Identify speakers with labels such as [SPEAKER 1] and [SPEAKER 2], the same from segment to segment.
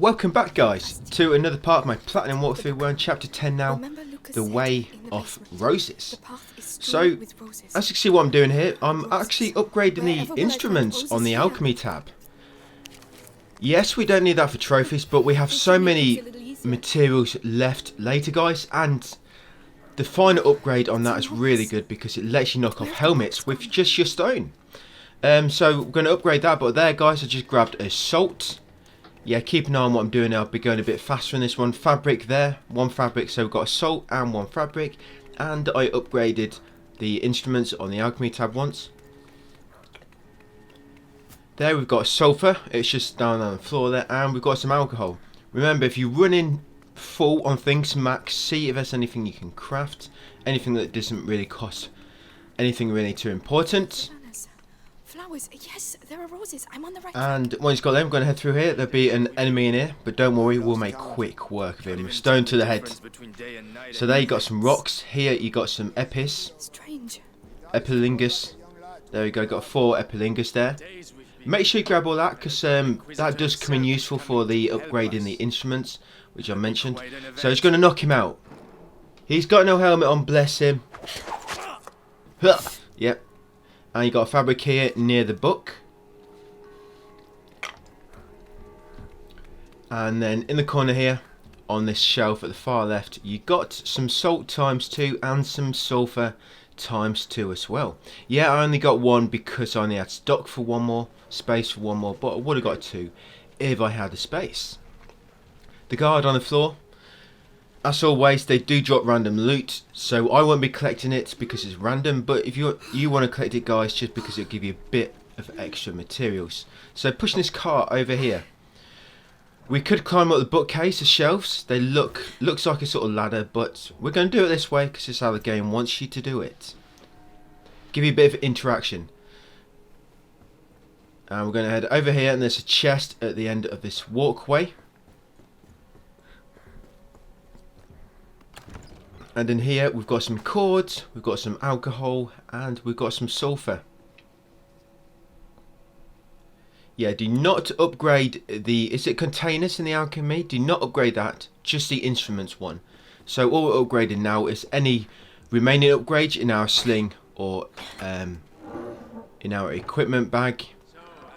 [SPEAKER 1] Welcome back, guys, to another part of my Platinum walkthrough. We're on chapter 10 now, The Way of Roses. So, as you can see what I'm doing here, I'm actually upgrading the instruments on the alchemy tab. Yes, we don't need that for trophies, but we have so many materials left later, guys, and the final upgrade on that is really good because it lets you knock off helmets with just your stone. So we're going to upgrade that, but there, guys, I just grabbed a salt. Yeah, keep an eye on what I'm doing. I'll be going a bit faster in this one. Fabric there, one fabric, so we've got a salt and one fabric. And I upgraded the instruments on the alchemy tab once. There we've got sulfur, it's just down on the floor there, and we've got some alcohol. Remember, if you run in full on things max, see if there's anything you can craft, anything that doesn't really cost anything really too important.
[SPEAKER 2] Flowers, yes, there are roses. I'm on the right.
[SPEAKER 1] And once you've got them, we're going to head through here. There'll be an enemy in here, but don't worry, we'll make quick work of him. Stone to the head. So there you got some rocks. Here you got some epis.
[SPEAKER 2] Strange.
[SPEAKER 1] Epilingus. There we go, got 4 epilingus there. Make sure you grab all that, because that does come in useful for the upgrading the instruments, which I mentioned. So it's going to knock him out. He's got no helmet on, bless him. Yep. And you got a fabric here near the book. And then in the corner here, on this shelf at the far left, you got some salt ×2 and some sulfur ×2 as well. Yeah, I only got 1 because I only had stock for 1 more, space for 1 more, but I would have got 2 if I had the space. The guard on the floor, as always, they do drop random loot, so I won't be collecting it because it's random, but if you want to collect it, guys, just because it'll give you a bit of extra materials. So pushing this cart over here, we could climb up the bookcase, the shelves. They looks like a sort of ladder, but we're going to do it this way because it's how the game wants you to do it. Give you a bit of interaction. And we're going to head over here, and there's a chest at the end of this walkway. And in here we've got some cords, we've got some alcohol, and we've got some sulfur. Yeah, do not upgrade the, is it containers in the alchemy? Do not upgrade that, just the instruments one. So all we're upgrading now is any remaining upgrades in our sling or in our equipment bag,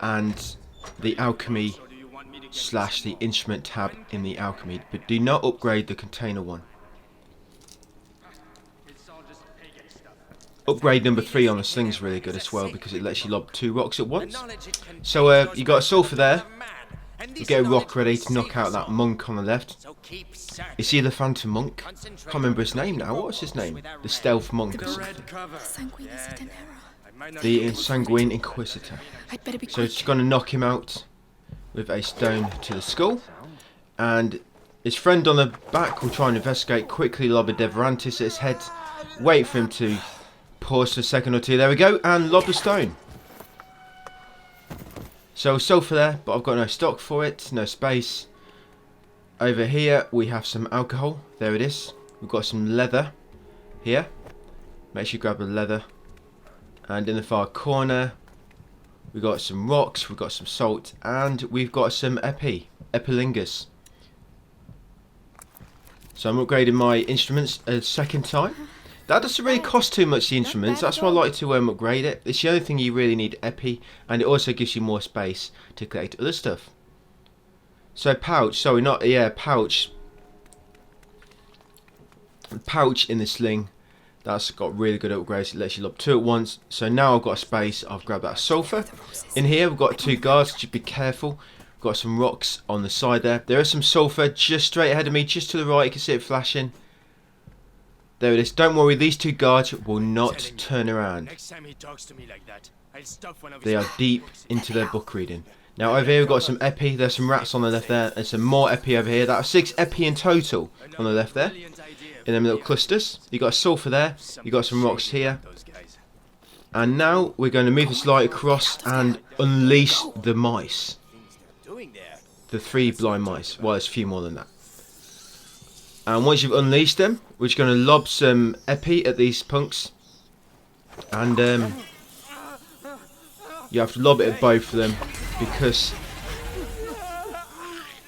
[SPEAKER 1] and the alchemy / the instrument tab in the alchemy, but do not upgrade the container one. Upgrade number 3 on the sling is really good as well because it lets you lob 2 rocks at once. So you got a sulfur there. You get a rock ready to knock out that monk on the left. Is he the Phantom Monk? Can't remember his name now. What's his name? The Stealth Monk or something. The Sanguine Inquisitor. So it's going to knock him out with a stone to the skull. And his friend on the back will try and investigate. Quickly lob a Deverantis at his head. Wait for him to pause for a second or two. There we go, and lob the stone. So sulfur there, but I've got no stock for it, no space. Over here we have some alcohol. There it is. We've got some leather here. Make sure you grab the leather. And in the far corner we've got some rocks, we've got some salt, and we've got some epilingus. So I'm upgrading my instruments a second time. That doesn't really cost too much, the instruments, that's why I like to upgrade it. It's the only thing you really need epi, and it also gives you more space to collect other stuff. So pouch, sorry, not, yeah, pouch. Pouch in the sling, that's got really good upgrades, it lets you lob 2 at once. So now I've got a space, I've grabbed that sulfur. In here we've got 2 guards, just be careful. We've got some rocks on the side there. There is some sulfur just straight ahead of me, just to the right, you can see it flashing. There it is. Don't worry, these 2 guards will not turn around. They are deep into their book reading. Now over here we've got some epi. There's some rats on the left there, and some more epi over here. That's 6 epi in total on the left there, in them little clusters. You got a sulfur there. You got some rocks here. And now we're going to move this light across and unleash the mice. The 3 blind mice. Well, there's a few more than that. And once you've unleashed them, we're just going to lob some epi at these punks. And you have to lob it at both of them because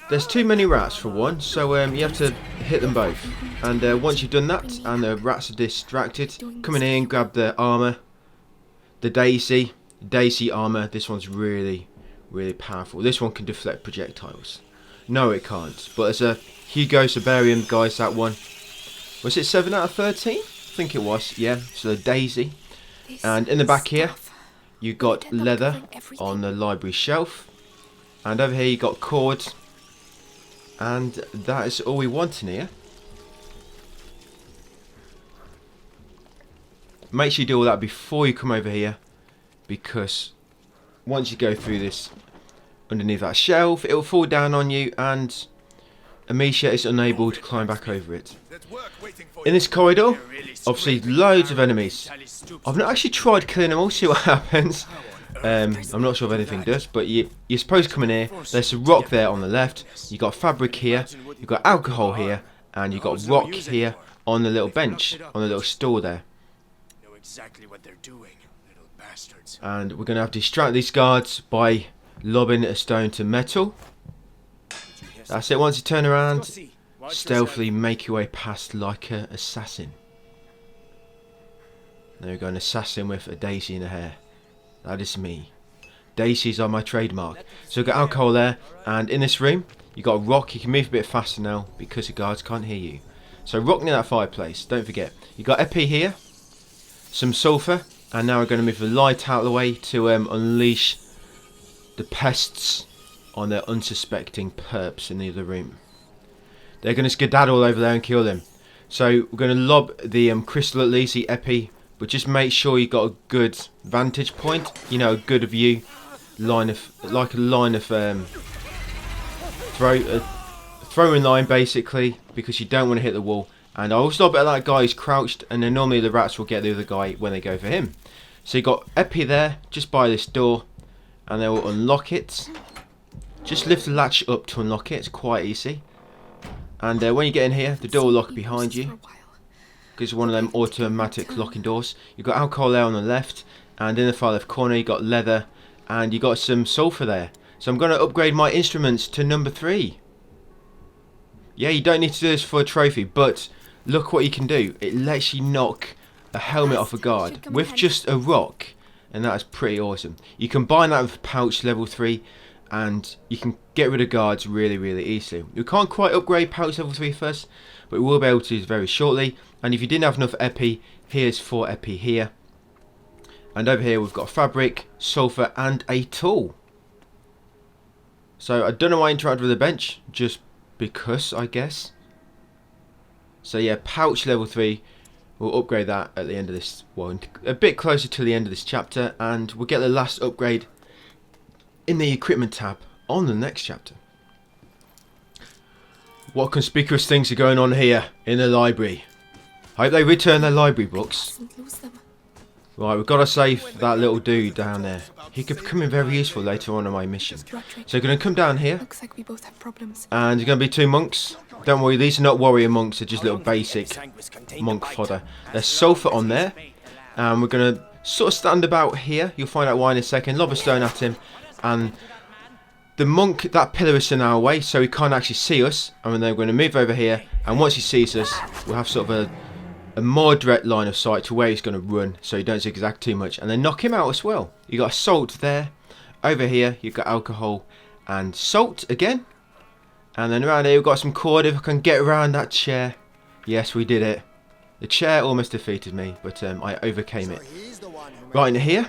[SPEAKER 1] There's too many rats for one, so you have to hit them both. And once you've done that, and the rats are distracted, come in here and grab the armour. The Daisy armour. This one's really, really powerful. This one can deflect projectiles. No, it can't. But as a Hugo Siberian, guys, that one. Was it 7 out of 13? I think it was, yeah. So the Daisy. And in the back here, you got leather on the library shelf. And over here you got cord. And that is all we want in here. Make sure you do all that before you come over here, because once you go through this underneath that shelf, it will fall down on you and Amisha is unable to climb back over it. In this corridor, obviously loads of enemies. I've not actually tried killing them all, see what happens. I'm not sure if anything does, but you're supposed to come in here. There's a rock there on the left, you got fabric here, you've got alcohol here, and you've got rock here on the little bench, on the little stool there.
[SPEAKER 3] Exactly what they're doing, little bastards.
[SPEAKER 1] And we're going to have to distract these guards by lobbing a stone to metal. That's it. Once you turn around, stealthily make your way past like an assassin. There we go, an assassin with a daisy in the hair. That is me. Daisies are my trademark. So we've got alcohol there, and in this room you got a rock. You can move a bit faster now because the guards can't hear you. So rock near that fireplace, don't forget. You got epi here, some sulphur, and now we're going to move the light out of the way to unleash the pests on their unsuspecting perps in the other room. They're going to skedaddle over there and kill them. So we're going to lob the crystal at least, the epi, but just make sure you got a good vantage point, you know, a good view, line of, like a line of throwing line basically, because you don't want to hit the wall. And I will stop at that guy who's crouched, and then normally the rats will get the other guy when they go for him. So you got epi there, just by this door, and they will unlock it. Just lift the latch up to unlock it, it's quite easy. And when you get in here, the door will lock behind you, because it's one of them automatic locking doors. You've got alcohol there on the left, and in the far left corner you got leather, and you got some sulphur there. So I'm going to upgrade my instruments to number 3. Yeah, you don't need to do this for a trophy, but look what you can do. It lets you knock a helmet off a guard with just a rock, and that is pretty awesome. You combine that with pouch level 3, and you can get rid of guards really, really easily. You can't quite upgrade pouch level 3 first, but we will be able to very shortly. And if you didn't have enough epi, here's 4 epi here. And over here we've got fabric, sulphur, and a tool. So I don't know why I interacted with the bench, just because I guess. So yeah, pouch level 3, we'll upgrade that at the end of this one, a bit closer to the end of this chapter, and we'll get the last upgrade in the equipment tab on the next chapter. What conspicuous things are going on here in the library? I hope they return their library books. Right, we've got to save that little dude down there. He could become very useful later on in my mission. So we're going to come down here.
[SPEAKER 2] Looks like we both have problems.
[SPEAKER 1] And there's going to be 2 monks. Don't worry, these are not warrior monks, they're just little basic monk fodder. There's sulphur on there. And we're going to sort of stand about here. You'll find out why in a second. Lob a stone at him. And the monk, that pillar is in our way, so he can't actually see us. And then we're going to move over here. And once he sees us, we'll have sort of a more direct line of sight to where he's going to run, so you don't zigzag too much, and then knock him out as well. You got salt there. Over here you've got alcohol and salt again, and then around here we've got some cord. If I can get around that chair. Yes, we did it. The chair almost defeated me, but I overcame it. Right in here,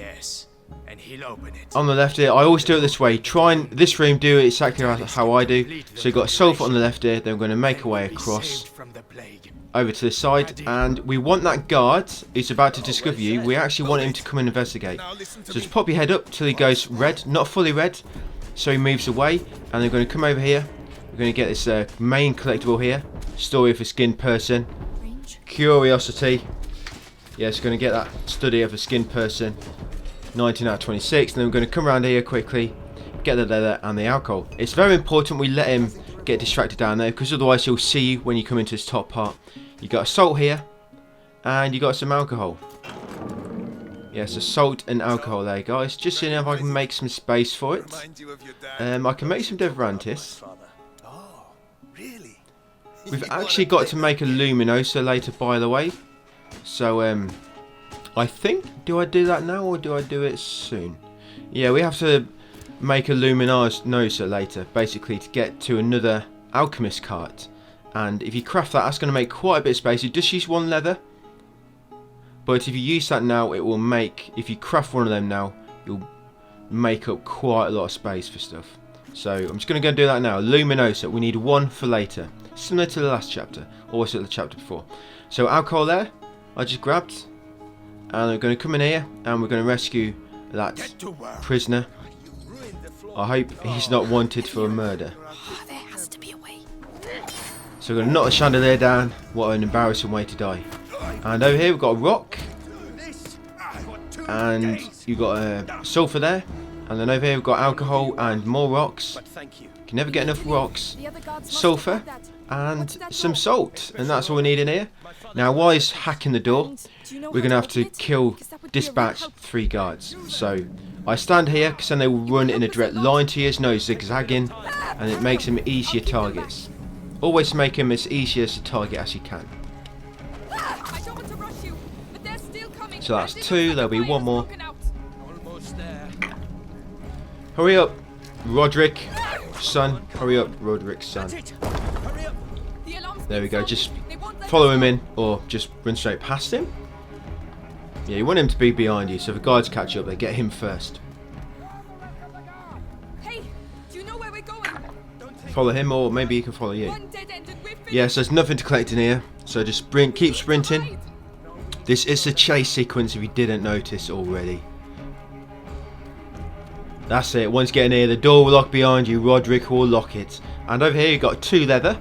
[SPEAKER 3] Yes, and he'll open it.
[SPEAKER 1] on the left here, I always do it this way. Try and this room do it exactly how I do. So you've got sulphur on the left here, then we're going to make our way across
[SPEAKER 3] From the plague.
[SPEAKER 1] over to the side, and we want that guard who's about to discover you. We actually want him to come and investigate. So just pop your head up till he goes red, not fully red, so he moves away, and they're going to come over here. We're going to get this main collectible here, story of a skinned person, curiosity. Yes, we're going to get that study of a skinned person, 19 out of 26, and then we're going to come around here quickly, get the leather and the alcohol. It's very important we let him get distracted down there, because otherwise he'll see you when you come into this top part. You got a salt here, and you got some alcohol. Yes, so salt and alcohol there, guys. Just seeing if I can make some space for it. I can make some Deverantis.
[SPEAKER 3] Oh, really?
[SPEAKER 1] We've actually got to make a Luminosa later, by the way. So, I think, do I do that now or do I do it soon? Yeah, we have to make a Luminosa later, basically to get to another alchemist cart. And if you craft that, that's going to make quite a bit of space. You just use one leather. But if you use that now, it will make, if you craft one of them now, you'll make up quite a lot of space for stuff. So I'm just going to go and do that now. Luminosa, we need one for later. Similar to the last chapter, or also the chapter before. So alcohol there, I just grabbed. And we're going to come in here, and we're going to rescue that prisoner. I hope he's not wanted for a murder.
[SPEAKER 2] Oh, there has to be a way.
[SPEAKER 1] So we're going to knock the chandelier down. What an embarrassing way to die. And over here we've got a rock. And you've got a sulphur there. And then over here we've got alcohol and more rocks. You can never get enough rocks. Sulphur and some salt. And that's all we need in here. Now while he's hacking the door, we're going to have to dispatch 3 guards. So I stand here because then they will run in a direct line to you, no zigzagging. And it makes them easier targets. Always make him as easy as a target as you can. So that's 2, there'll be 1 more. Hurry up, Roderick, son. Hurry up, Roderick's son. There we go, just follow him in, or just run straight past him. Yeah, you want him to be behind you, so if the guards catch up, they get him first.
[SPEAKER 2] Hey, do you know where we're going?
[SPEAKER 1] Follow him, or maybe he can follow you. Yes, there's nothing to collect in here, so just keep sprinting. This is a chase sequence if you didn't notice already. That's it, once you get in here, the door will lock behind you, Roderick will lock it. And over here you've got 2 leather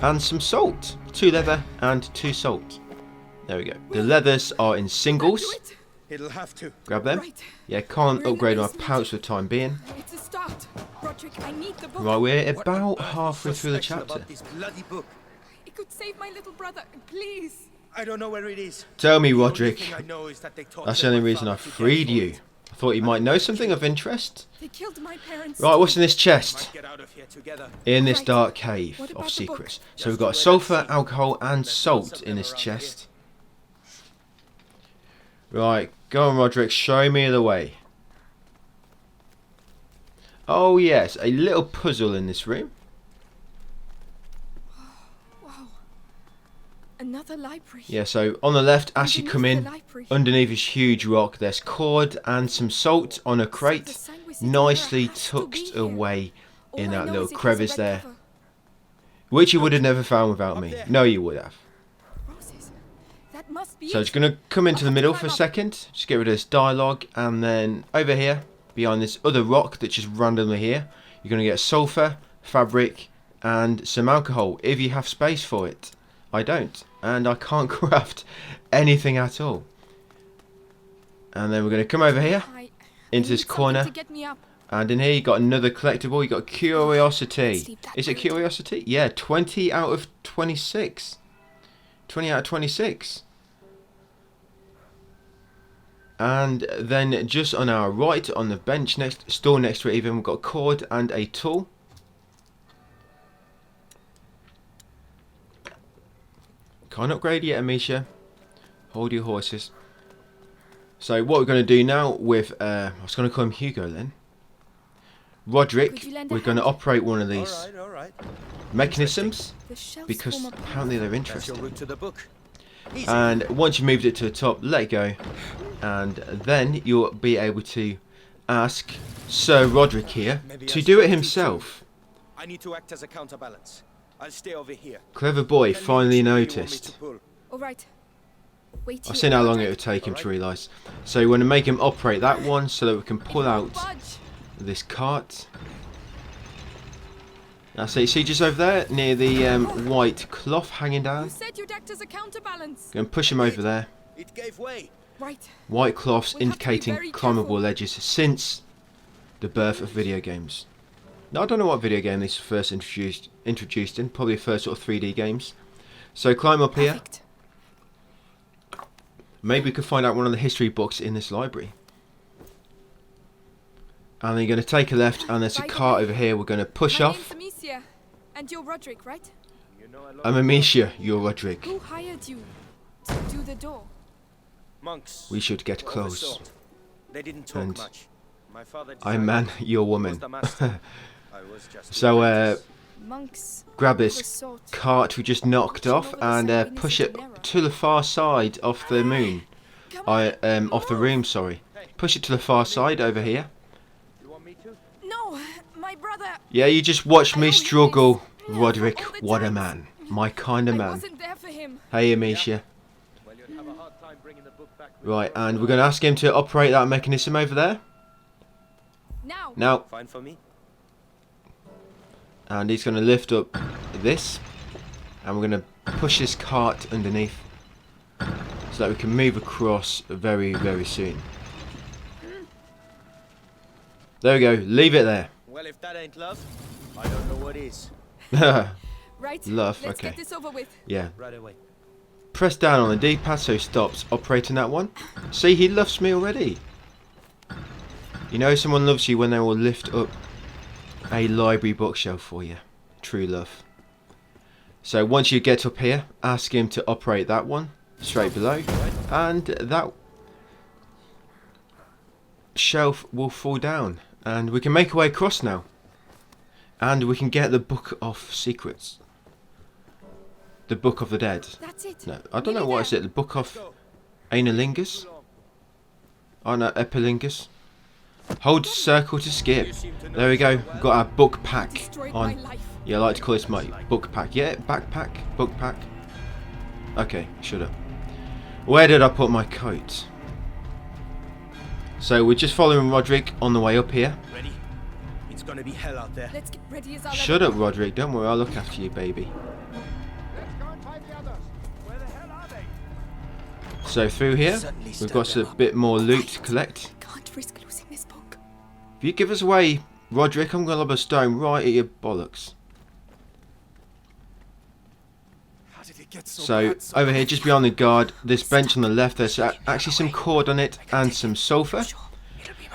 [SPEAKER 1] and some salt. 2 leather and 2 salt. There we go. The leathers are in singles.
[SPEAKER 3] It'll have to.
[SPEAKER 1] Grab them. Yeah, can't upgrade my pouch for the time being.
[SPEAKER 2] It's a start. Roderick, I need the book.
[SPEAKER 1] Right, we're about halfway through the chapter.
[SPEAKER 3] This bloody book.
[SPEAKER 2] It could save my little brother. Please.
[SPEAKER 3] I don't know where it is.
[SPEAKER 1] Tell me,
[SPEAKER 3] The only
[SPEAKER 1] Roderick.
[SPEAKER 3] thing I know is that they taught
[SPEAKER 1] That's
[SPEAKER 3] them
[SPEAKER 1] the only
[SPEAKER 3] my
[SPEAKER 1] reason I
[SPEAKER 3] father to
[SPEAKER 1] freed
[SPEAKER 3] get
[SPEAKER 1] you. I thought you might know something of interest.
[SPEAKER 2] They killed my parents.
[SPEAKER 1] Right, what's in this
[SPEAKER 3] Might
[SPEAKER 1] chest?
[SPEAKER 3] get out of here together.
[SPEAKER 1] In this
[SPEAKER 2] Right.
[SPEAKER 1] dark cave
[SPEAKER 2] What about
[SPEAKER 1] of
[SPEAKER 2] the book?
[SPEAKER 1] secrets. So we've got sulphur, alcohol and salt in this chest. Right, go on Roderick, show me the way. Oh yes, a little puzzle in this room.
[SPEAKER 2] Wow. Another library.
[SPEAKER 1] Yeah, so on the left, as you come in, underneath this huge rock, there's cord and some salt on a crate, nicely tucked away in that little crevice there, which you would have never found without me. No, you would have.
[SPEAKER 2] Roses. That must be
[SPEAKER 1] So
[SPEAKER 2] it.
[SPEAKER 1] it's going to come into the middle for a second, just get rid of this dialogue, and then over here, behind this other rock that's just randomly here, you're going to get sulphur, fabric, and some alcohol, if you have space for it. I don't, and I can't craft anything at all. And then we're going to come over here,
[SPEAKER 2] I
[SPEAKER 1] into this
[SPEAKER 2] need something
[SPEAKER 1] corner,
[SPEAKER 2] to get me up.
[SPEAKER 1] and in here you got another collectible, you got Curiosity.
[SPEAKER 2] Let's leave that
[SPEAKER 1] Is it
[SPEAKER 2] bird.
[SPEAKER 1] Curiosity? Yeah, 20 out of 26. 20 out of 26. And then just on our right, on the bench store next to it even, we've got a cord and a tool. Can't upgrade yet, Amisha. Hold your horses. So what we're going to do now with, I was going to call him Hugo then. Roderick,
[SPEAKER 2] Could you lend a
[SPEAKER 1] we're going to
[SPEAKER 2] hand?
[SPEAKER 1] operate one of these
[SPEAKER 3] All right.
[SPEAKER 1] mechanisms,
[SPEAKER 2] The shelves
[SPEAKER 1] because
[SPEAKER 2] form a
[SPEAKER 1] apparently they're
[SPEAKER 3] That's your
[SPEAKER 1] interesting.
[SPEAKER 3] route to the book. Easy.
[SPEAKER 1] And once you moved it to the top, let it go, and then you'll be able to ask Sir Roderick here to do it himself.
[SPEAKER 3] I need to act as a counterbalance. I'll stay over here.
[SPEAKER 1] Clever boy,
[SPEAKER 3] Tell me
[SPEAKER 1] finally
[SPEAKER 3] which way you want me
[SPEAKER 1] noticed.
[SPEAKER 3] to pull.
[SPEAKER 2] All right. Wait
[SPEAKER 1] I've
[SPEAKER 2] here,
[SPEAKER 1] seen how long it
[SPEAKER 2] Roderick.
[SPEAKER 1] would take him to realise. So you want to make him operate that one so that we can pull out
[SPEAKER 2] Budge.
[SPEAKER 1] this cart. That's it. See just over there, near the white cloth hanging
[SPEAKER 2] You
[SPEAKER 1] down.
[SPEAKER 2] said you'd act as a counterbalance.
[SPEAKER 1] Go and push him over there.
[SPEAKER 3] It gave way.
[SPEAKER 2] Right.
[SPEAKER 1] White cloths
[SPEAKER 2] We have to be
[SPEAKER 1] indicating
[SPEAKER 2] very
[SPEAKER 1] climbable
[SPEAKER 2] careful.
[SPEAKER 1] ledges since the birth of video games. Now I don't know what video game this was first introduced in. Probably the first sort of 3D games. So climb up here.
[SPEAKER 2] Perfect.
[SPEAKER 1] Maybe we could find out one of the history books in this library. And then you're going to take a left, and there's a cart over here. We're going to push off.
[SPEAKER 2] My name's Amicia, and you're Roderick, right?
[SPEAKER 1] I'm Amicia, you're Roderick.
[SPEAKER 2] Who hired you to do the door?
[SPEAKER 4] Monks.
[SPEAKER 1] We should get
[SPEAKER 4] of a
[SPEAKER 1] close.
[SPEAKER 4] sort. They didn't talk
[SPEAKER 1] And
[SPEAKER 4] much. My father
[SPEAKER 1] I'm man,
[SPEAKER 4] decided
[SPEAKER 1] you're
[SPEAKER 4] he was
[SPEAKER 1] woman.
[SPEAKER 4] the master. I was just
[SPEAKER 1] So,
[SPEAKER 4] the apprentice.
[SPEAKER 2] Monks.
[SPEAKER 1] grab
[SPEAKER 2] of a
[SPEAKER 1] this
[SPEAKER 2] sort.
[SPEAKER 1] cart we just knocked off and push it to the far side of the moon. Off the room, sorry. Push it to the far side over here.
[SPEAKER 4] You want me to?
[SPEAKER 2] No, my brother.
[SPEAKER 1] Yeah, you just watched
[SPEAKER 2] I
[SPEAKER 1] me
[SPEAKER 2] always
[SPEAKER 1] struggle.
[SPEAKER 2] miss-
[SPEAKER 1] Roderick,
[SPEAKER 2] all the
[SPEAKER 1] what a
[SPEAKER 2] times.
[SPEAKER 1] man. My kind of
[SPEAKER 2] I
[SPEAKER 1] man.
[SPEAKER 2] wasn't there for him.
[SPEAKER 1] Hey, Amicia.
[SPEAKER 4] Well, you'll have a hard time bringing the book back.
[SPEAKER 1] Right, and we're going to ask him to operate that mechanism over there.
[SPEAKER 2] Now.
[SPEAKER 1] Now,
[SPEAKER 4] Fine for me.
[SPEAKER 1] and he's going to lift up this. And we're going to push this cart underneath. So that we can move across very, very soon. There we go. Leave it there.
[SPEAKER 4] Well, if that ain't love, I don't know what is.
[SPEAKER 2] Right.
[SPEAKER 1] Love,
[SPEAKER 2] Let's
[SPEAKER 1] okay.
[SPEAKER 2] get this over with.
[SPEAKER 1] Yeah.
[SPEAKER 4] Right away.
[SPEAKER 1] Press down on the D-pad so he stops operating that one. See, he loves me already. You know someone loves you when they will lift up a library bookshelf for you. True love. So once you get up here, ask him to operate that one straight below. And that shelf will fall down. And we can make our way across now. And we can get the Book of Secrets. The Book of the Dead.
[SPEAKER 2] That's it.
[SPEAKER 1] No, I don't know
[SPEAKER 2] Nearly
[SPEAKER 1] what is
[SPEAKER 2] there.
[SPEAKER 1] it. The Book of Analingus? Oh no, Epilingus. Hold circle to skip. There we go. We've got our book pack
[SPEAKER 2] Destroyed my
[SPEAKER 1] on.
[SPEAKER 2] life.
[SPEAKER 1] Yeah, I like to call this my book pack. Yeah, backpack, book pack. Okay, shut up. Where did I put my coat? So we're just following Roderick on the way up here.
[SPEAKER 4] Ready? It's gonna be hell out there.
[SPEAKER 2] Let's get ready as our
[SPEAKER 1] Shut up, Roderick. Don't worry, I'll look after you, baby.
[SPEAKER 3] Let's go and find the others. Where the hell are they?
[SPEAKER 1] So through here,
[SPEAKER 4] Certainly
[SPEAKER 1] we've
[SPEAKER 4] stirred
[SPEAKER 1] got
[SPEAKER 4] them
[SPEAKER 1] a
[SPEAKER 4] up.
[SPEAKER 1] bit more loot to collect.
[SPEAKER 2] Can't risk losing this book.
[SPEAKER 1] If you give us away, Roderick, I'm going to lob a stone right at your bollocks.
[SPEAKER 3] How did it get so
[SPEAKER 1] So,
[SPEAKER 3] bad?
[SPEAKER 1] over here, just beyond the guard, this bench on the left, there's actually some cord on it and some sulphur.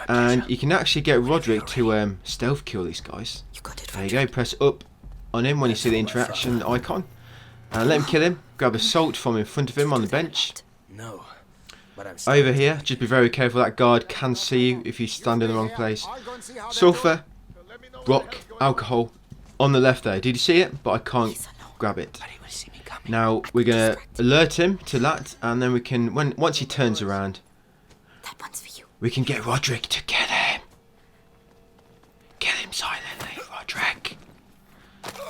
[SPEAKER 1] And you can actually get Roderick to stealth kill these guys.
[SPEAKER 2] You got it.
[SPEAKER 1] There you go, press up on him when you see the interaction icon. And let him kill him. Grab a salt from in front of him on the bench.
[SPEAKER 4] No. But I'm
[SPEAKER 1] Over here, just be very careful, that guard can see you if you stand in the wrong place.
[SPEAKER 3] I'll go and see how they're
[SPEAKER 1] Sulphur,
[SPEAKER 3] doing. Let me know what
[SPEAKER 1] rock,
[SPEAKER 3] the hell's going on.
[SPEAKER 1] alcohol on the left there. Did you see it? But I can't grab it.
[SPEAKER 4] He will see me coming.
[SPEAKER 1] Now we're gonna alert him to that, and then we can, once he turns around,
[SPEAKER 2] That one's for you.
[SPEAKER 1] we can get Roderick to kill him. Kill him silently, Roderick.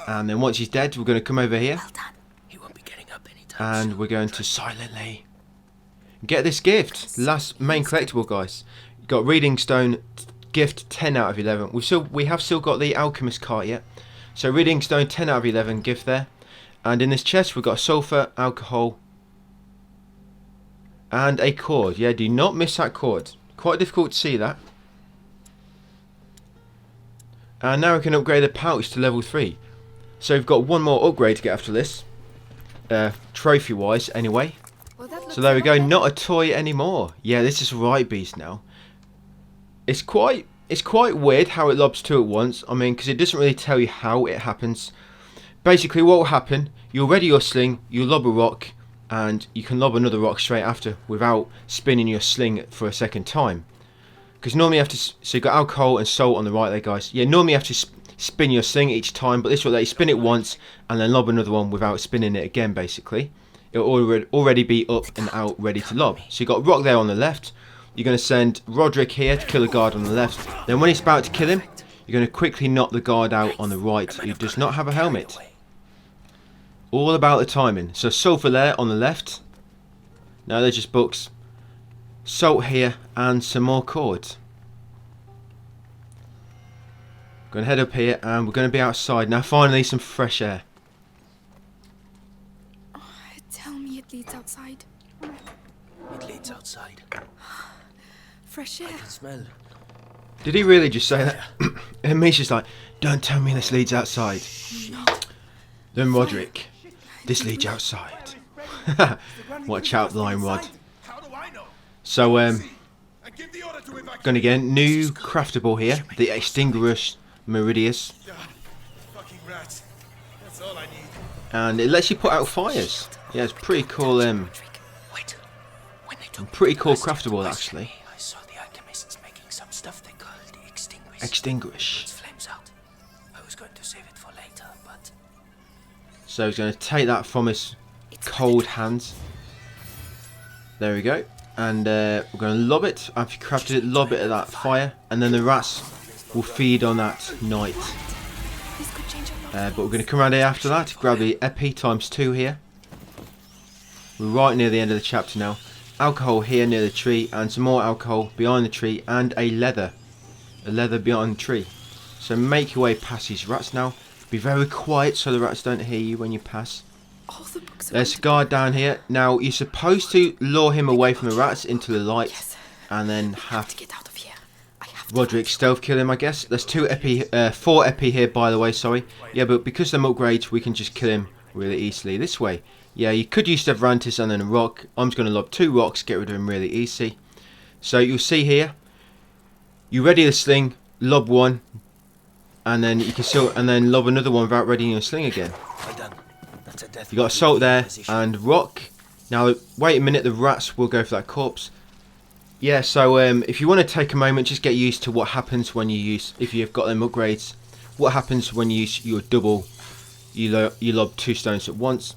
[SPEAKER 1] And then once he's dead, we're gonna come over here,
[SPEAKER 2] Well done.
[SPEAKER 4] He won't be getting up anytime
[SPEAKER 1] and we're going to silently get this gift. Last main collectible, guys. Got Reading Stone gift 10 out of 11. We have still got the Alchemist cart yet. So Reading Stone 10 out of 11 gift there. And in this chest we've got sulphur, alcohol, and a cord. Yeah, do not miss that cord. Quite difficult to see that. And now we can upgrade the pouch to level 3. So we've got one more upgrade to get after this. Trophy wise anyway.
[SPEAKER 2] Well, that looks
[SPEAKER 1] So there we
[SPEAKER 2] a
[SPEAKER 1] go,
[SPEAKER 2] lot better.
[SPEAKER 1] not a toy anymore. Yeah, this is right beast now. It's quite weird how it lobs two at once. I mean, because it doesn't really tell you how it happens. Basically, what will happen, you'll ready your sling, you lob a rock, and you can lob another rock straight after without spinning your sling for a second time. Because normally you have to, so you've got alcohol and salt on the right there, guys. Yeah, normally you have to spin your sling each time, but this will let you spin it once and then lob another one without spinning it again, basically. It'll already be up and out, ready to lob. So you've got rock there on the left. You're going to send Roderick here to kill the guard on the left. Then when he's about to kill him, you're going to quickly knock the guard out on the right, who does not have a helmet. All about the timing. So sulphur there on the left. No, they're just books. Salt here and some more cord. Going to head up here and we're going to be outside. Now finally some fresh air.
[SPEAKER 2] Tell me it leads outside.
[SPEAKER 4] It leads outside.
[SPEAKER 2] Fresh air.
[SPEAKER 4] I can smell.
[SPEAKER 1] Did he really just say that? And Misha's like, don't tell me this leads outside. Then Roderick, this leads outside. Watch out, Lion Rod.
[SPEAKER 3] How do
[SPEAKER 1] So
[SPEAKER 3] And give the order to evacuate.
[SPEAKER 1] gonna get new craftable here, the Extinguished Meridius,
[SPEAKER 3] Fucking rats. That's all I need.
[SPEAKER 1] and it lets you put out fires. Yeah, it's pretty cool.
[SPEAKER 4] Wait. When they took
[SPEAKER 1] Pretty
[SPEAKER 4] me
[SPEAKER 1] cool
[SPEAKER 4] last year to
[SPEAKER 1] craftable
[SPEAKER 4] question
[SPEAKER 1] actually.
[SPEAKER 4] me, I saw the alchemists making some stuff they called extinguish.
[SPEAKER 1] Extinguish.
[SPEAKER 4] Puts flames out. I was going to save it for later, but
[SPEAKER 1] So he's gonna take that from his cold hands. There we go. And we're going to lob it. After you crafted it, lob it at that fire. And then the rats will feed on that night.
[SPEAKER 2] This could change a lot.
[SPEAKER 1] But we're going to come around here after that. Grab the epi ×2 here. We're right near the end of the chapter now. Alcohol here near the tree. And some more alcohol behind the tree. And a leather. A leather behind the tree. So make your way past these rats now. Be very quiet so the rats don't hear you when you pass.
[SPEAKER 2] All the books are
[SPEAKER 1] There's a guard down here. Now you're supposed to lure him away from the rats into the light,
[SPEAKER 2] Yes.
[SPEAKER 1] and then
[SPEAKER 2] to
[SPEAKER 1] have
[SPEAKER 2] get out of here. I have to
[SPEAKER 1] Roderick stealth kill him. I guess there's 4 epi here, by the way. Sorry. Yeah, but because they're upgrades, we can just kill him really easily this way. Yeah, you could use Devrantis and then a rock. I'm just going to lob 2 rocks, get rid of him really easy. So you'll see here. You ready the sling, lob 1, and then you can still lob another one without readying your sling again.
[SPEAKER 4] well done. That's a death.
[SPEAKER 1] You got salt there and rock. Now wait a minute, the rats will go for that corpse. Yeah, so if you want to take a moment, just get used to what happens when you use, if you've got them upgrades, what happens when you use your double. You lob 2 stones at once.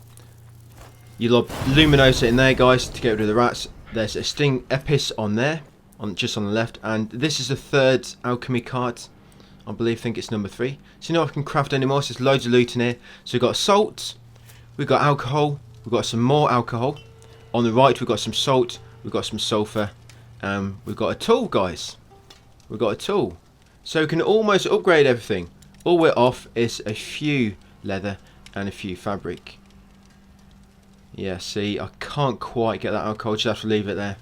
[SPEAKER 1] You lob Luminosa in there, guys, to get rid of the rats. There's a Sting Epis on there, just on the left, and this is the 3rd alchemy card. I think it's number 3. So you know I can craft anymore. So there's loads of loot in here. So we've got salt. We've got alcohol, we've got some more alcohol. On the right we've got some salt, we've got some sulphur, we've got a tool, guys. We've got a tool. So we can almost upgrade everything. All we're off is a few leather and a few fabric. Yeah, see, I can't quite get that alcohol, just have to leave it there.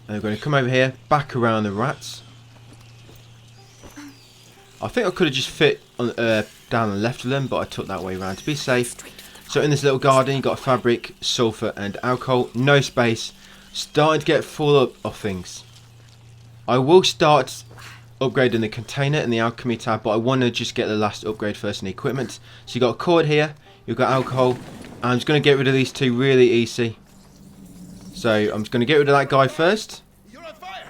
[SPEAKER 1] And we're going to come over here, back around the rats. I think I could have just fit on, down the left of them, but I took that way around to be safe. So in this little garden, you've got fabric, sulphur and alcohol. No space. Starting to get full up of things. I will start upgrading the container in the alchemy tab, but I want to just get the last upgrade first in the equipment. So you've got a cord here, you've got alcohol. I'm just going to get rid of these 2 really easy. So I'm just going to get rid of that guy first,
[SPEAKER 3] You're on fire.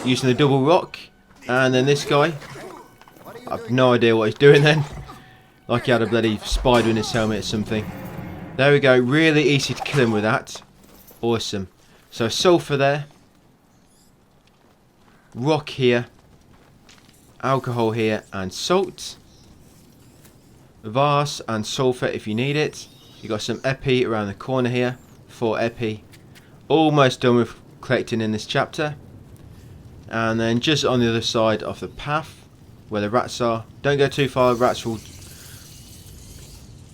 [SPEAKER 1] using the double rock. And then this guy. I've no idea what he's doing then. Like he had a bloody spider in his helmet or something. There we go. Really easy to kill him with that. Awesome. So sulphur there. Rock here. Alcohol here. And salt. Vase and sulphur if you need it. You got some epi around the corner here. 4 epi. Almost done with collecting in this chapter. And then just on the other side of the path, where the rats are. Don't go too far, rats will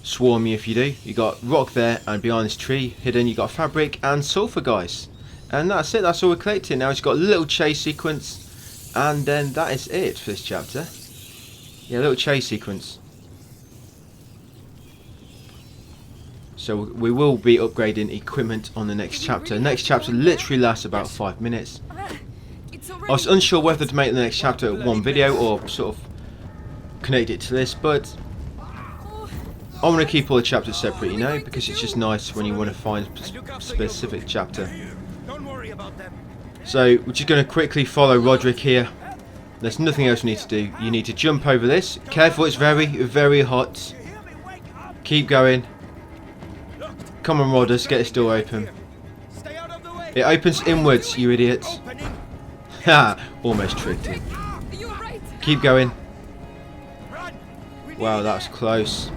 [SPEAKER 1] swarm you if you do. You got rock there, and behind this tree, hidden, you got fabric and sulphur, guys. And that's it, that's all we're collecting. Now it's got a little chase sequence, and then that is it for this chapter. Yeah, a little chase sequence. So we will be upgrading equipment on the next chapter. The next chapter literally lasts about 5 minutes.
[SPEAKER 2] It's
[SPEAKER 1] I
[SPEAKER 2] already.
[SPEAKER 1] was unsure whether to make the next chapter one video or sort of connect it to this, but I want to keep all the chapters separate, you know, because it's just nice when you want to find a specific chapter.
[SPEAKER 3] Don't worry about them.
[SPEAKER 1] So we're just going to quickly follow Roderick here. There's nothing else we need to do. You need to jump over this. Careful, it's very, very hot.
[SPEAKER 3] You hear me? Wake up.
[SPEAKER 1] Keep going. Come on, Rod, let's get this door open.
[SPEAKER 3] Stay out of the way.
[SPEAKER 1] It opens inwards, you idiot.
[SPEAKER 3] Opening.
[SPEAKER 1] Ha! Almost tricked him.
[SPEAKER 2] You're right.
[SPEAKER 1] Keep going.
[SPEAKER 3] Run. We
[SPEAKER 1] Wow,
[SPEAKER 3] need
[SPEAKER 1] that's close.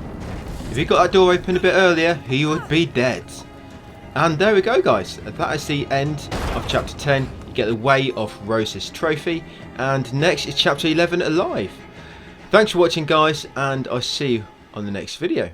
[SPEAKER 1] If you got that door open a bit earlier, he would be dead. And there we go, guys. That is the end of chapter 10. You get the Way of Roses trophy. And next is chapter 11, Alive. Thanks for watching, guys, and I'll see you on the next video.